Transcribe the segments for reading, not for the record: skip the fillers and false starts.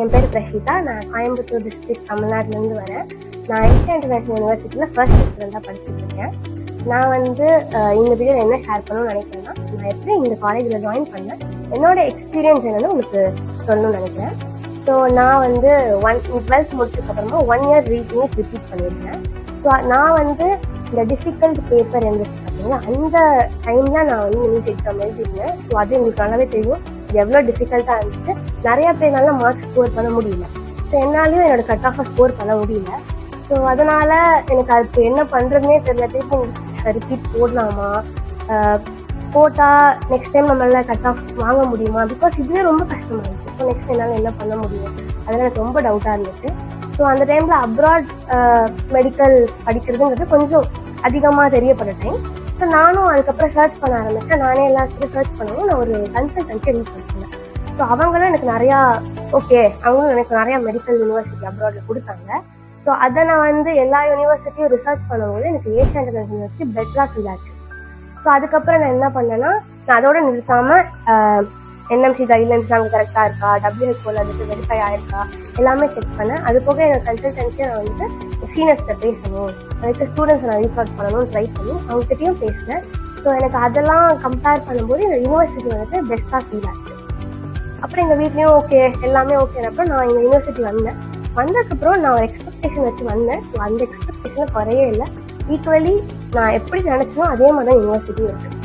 என் பேர் பிரஷிதா. நான் கோயம்புத்தூர் டிஸ்ட்ரிக்ட் தமிழ்நாட்டிலேருந்து வரேன். நான் ஐசியா இன்டர்நேஷனல் யூனிவர்சிட்டியில் ஃபர்ஸ்ட் ஸ்டூடெண்ட்டாக படிச்சுட்டு இருக்கேன். நான் இந்த வீடியோ என்ன ஷேர் பண்ணணும்னு நினைக்கிறேன்னா, நான் எப்படி இந்த காலேஜில் ஜாயின் பண்ணேன், என்னோட எக்ஸ்பீரியன்ஸ் என்னன்னு உங்களுக்கு சொல்லணும்னு நினைக்கிறேன். ஸோ நான் 12th முடிச்சதுக்கப்புறமா 1 year ரீடிங் ரிப்பீட் பண்ணியிருக்கேன். ஸோ நான் இந்த டிஃபிகல்ட் பேப்பர் இருந்துச்சு பார்த்தீங்கன்னா, அந்த டைமில் நான் நீட் எக்ஸாம் எழுதிருந்தேன். ஸோ அது எங்களுக்கு நல்லாவே தெரியும் எவ்வளோ டிஃபிகல்ட்டாக இருந்துச்சு. நிறையா பேர்னால மார்க்ஸ் ஸ்கோர் பண்ண முடியல. ஸோ என்னாலையும் என்னோட கட் ஆஃபை ஸ்கோர் பண்ண முடியல. ஸோ அதனால் எனக்கு அதுக்கு என்ன பண்ணுறதுனே தெரியல. திருப்பி ரிப்பீட் போடலாமா, போட்டால் நெக்ஸ்ட் டைம் நம்மளால் கட் ஆஃப் வாங்க முடியுமா, பிகாஸ் இதுவே ரொம்ப கஷ்டமாக இருந்துச்சு. ஸோ நெக்ஸ்ட் என்னால் என்ன பண்ண முடியும், அதெல்லாம் எனக்கு ரொம்ப டவுட்டாக இருந்துச்சு. ஸோ அந்த டைமில் அப்ராட் மெடிக்கல் படிக்கிறதுங்கிறது கொஞ்சம் அதிகமாக தெரியப்பட்ட டைம். ஸோ நானும் அதுக்கப்புறம் சர்ச் பண்ண ஆரம்பித்தேன். நானே எல்லாத்துக்கும் சர்ச் பண்ணவும் நான் ஒரு கன்சல்டன்சி ரீச் பண்ணிட்டேன். ஸோ அவங்களும் எனக்கு நிறையா அவங்களும் எனக்கு நிறையா மெடிக்கல் யூனிவர்சிட்டி அப்ராடில் கொடுத்தாங்க. ஸோ அதை நான் எல்லா யூனிவர்சிட்டியும் ரிசர்ச் பண்ணும்போது எனக்கு ஏசியா இன்டர்நேஷனல் யூனிவர்சிட்டி பெட்டராக ஃபீல் ஆச்சு. ஸோ அதுக்கப்புறம் நான் என்ன பண்ணேன்னா, நான் அதோட நிறுத்தாமல் என்எம்சி கைட்லைன்ஸ்லாம் அங்கே கரெக்டாக இருக்கா, WHO அதுக்கு வெரிஃபை ஆயிருக்கா எல்லாமே செக் பண்ணேன். அது போக என்னோட கன்சல்டன்சியை நான் சீனியர்ஸ்கிட்ட பேசணும், அதுக்கு ஸ்டூடெண்ட்ஸை நான் ரீச் அவுட் பண்ணணும்னு ட்ரை பண்ணி அவங்ககிட்டையும் பேசினேன். ஸோ எனக்கு அதெல்லாம் கம்பேர் பண்ணும்போது இந்த யூனிவர்சிட்டி பெஸ்ட்டாக ஃபீல் ஆச்சு. அப்புறம் எங்கள் வீட்லேயும் எல்லாமே ஓகேனப்போ நான் எங்கள் யூனிவர்சிட்டி வந்ததுக்கப்புறம் நான் ஒரு எக்ஸ்பெக்டேஷன் வச்சு வந்தேன். ஸோ அந்த எக்ஸ்பெக்டேஷனில் குறையே இல்லை. ஈக்குவலி நான் எப்படி நினச்சனோ அதே மாதிரி தான் யூனிவர்சிட்டியும் இருக்குது.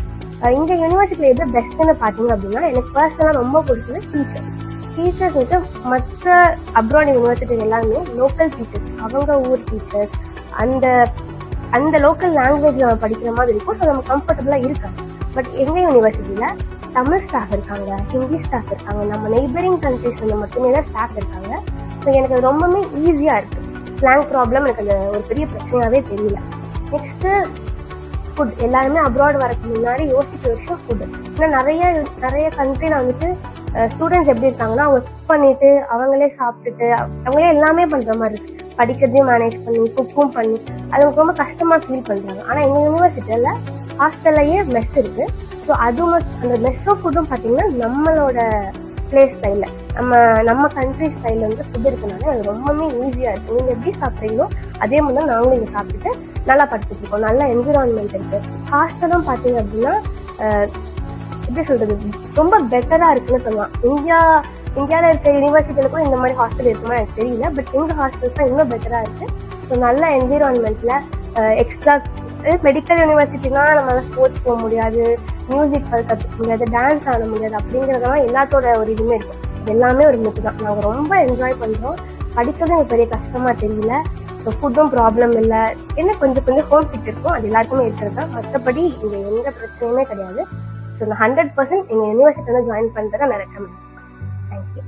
இந்த யூனிவர்சிட்டியில் எது பெஸ்ட்டுன்னு பார்த்தீங்க அப்படின்னா, எனக்கு பர்சனலாக ரொம்ப பிடிச்சது டீச்சர்ஸ் மற்ற அப்ராட் யூனிவர்சிட்டி எல்லாருமே லோக்கல் டீச்சர்ஸ், அவங்க ஊர் டீச்சர்ஸ், அந்த லோக்கல் லாங்குவேஜ் நம்ம படிக்கிற மாதிரி இருக்கும். ஸோ நம்ம கம்ஃபர்டபுளாக இருக்காங்க. பட் எங்கள் யூனிவர்சிட்டியில் தமிழ் ஸ்டாஃப் இருக்காங்க, ஹிந்தி ஸ்டாஃப் இருக்காங்க, நம்ம நெய்பரிங் கண்ட்ரீஸில் மட்டுமே தான் ஸ்டாஃப் இருக்காங்க. ஸோ எனக்கு அது ரொம்பவே ஈஸியாக இருக்குது. ஸ்லாங் ப்ராப்ளம் எனக்கு அது ஒரு பெரிய பிரச்சனையாகவே தெரியல. Next food. எல்லாருமே அப்ராட் வரக்கு முன்னாடி யோசிக்கிற விஷயம் ஃபுட்டு. ஏன்னா நிறைய கண்ட்ரியில் ஸ்டூடெண்ட்ஸ் எப்படி இருக்காங்கன்னா, அவங்க குக் பண்ணிவிட்டு அவங்களே சாப்பிட்டுட்டு அவங்களே எல்லாமே பண்ணுற மாதிரி இருக்குது. படிக்கிறதையும் மேனேஜ் பண்ணி குக்கும் பண்ணி அது ரொம்ப கஷ்டமாக ஃபீல் பண்ணுறாங்க. ஆனால் எங்கள் யூனிவர்சிட்டியில் ஹாஸ்டல்லையே மெஸ் இருக்குது. ஸோ அந்த மெஸ்ஸோ ஃபுட்டும் பார்த்தீங்கன்னா நம்மளோட பிளேஸ் ஸ்டைலில் நம்ம கண்ட்ரி ஸ்டைலில் ஃபுட் இருக்கனால அது ரொம்பவே ஈஸியாக இருக்குது. நீங்கள் எப்படி சாப்பிட்றீங்களோ அதே மாதிரி தான் நாங்களும் இங்கே சாப்பிட்டுட்டு நல்லா படிச்சுட்டு இருக்கோம். நல்ல என்விரான்மெண்ட் இருக்குது. ஹாஸ்டலும் பார்த்தீங்க அப்படின்னா எப்படி சொல்கிறது, ரொம்ப பெட்டராக இருக்குன்னு சொல்லலாம். இந்தியாவில் இருக்க யூனிவர்சிட்டியில் கூட இந்த மாதிரி ஹாஸ்டல் இருக்குமா எனக்கு தெரியல. பட் எங்கள் ஹாஸ்டல்ஸ் தான் இன்னும் பெட்டராக இருக்குது. ஸோ நல்ல என்விரான்மெண்ட்டில் எக்ஸ்ட்ரா மெடிக்கல் யூனிவர்சிட்டிலாம் நம்மளால் ஸ்போர்ட்ஸ் போக முடியாது, மியூசிக் கற்றுக்க முடியாது, டான்ஸ் ஆட முடியாது. அப்படிங்கிறதெல்லாம் எல்லாத்தோட ஒரு இதுவுமே இருக்கும். எல்லாமே ஒரு மித்து தான். நாங்கள் ரொம்ப என்ஜாய் பண்ணுறோம். படிக்கிறதும் எனக்கு பெரிய கஷ்டமாக தெரியல. ஸோ ஃபுட்டும் ப்ராப்ளம் இல்லை. என்ன கொஞ்சம் ஹோம் சிக் இருக்கும், அது எல்லாருக்குமே இருக்கிறது தான். மற்றபடி இங்கே எந்த பிரச்சனையுமே கிடையாது. ஸோ நான் 100% எங்கள் யூனிவர்சிட்டியில் ஜாயின் பண்ணுறதை நான் ரெக்கமெண்ட். தேங்க்யூ.